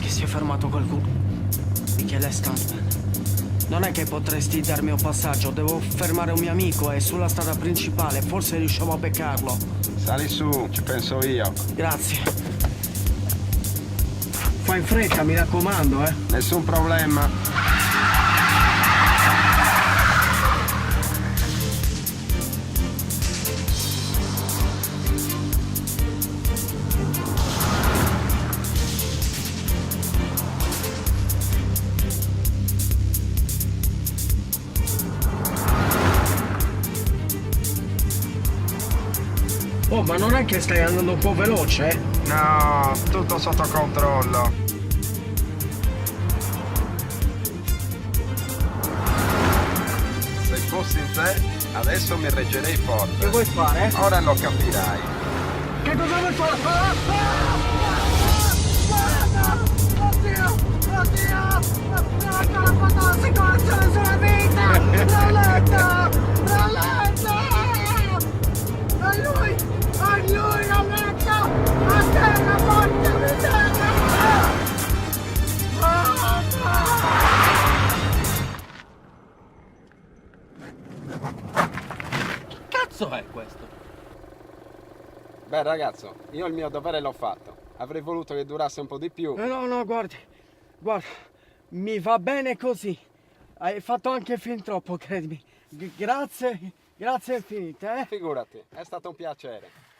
che si è fermato qualcuno. Michele Stuntman. Non è che potresti darmi un passaggio, devo fermare un mio amico, è sulla strada principale, forse riusciamo a beccarlo. Sali su, ci penso io. Grazie. Fai in fretta, mi raccomando, eh. Nessun problema. Oh, ma non è che stai andando un po' veloce, eh? No, tutto sotto controllo. Se fossi in te, adesso mi reggerei forte. Che vuoi fare? Ora lo capirai. Che cosa vuoi fare? Oddio! Oddio! Ho fatto la seconda sulla vita! Rallenta! Rallenta! A lui! Rallenta! A terra, porca miseria! Che cazzo è questo? Beh ragazzo, io il mio dovere l'ho fatto. Avrei voluto che durasse un po' di più. No, guarda, mi va bene così. Hai fatto anche fin troppo, credimi. Grazie infinite, eh? Figurati, è stato un piacere.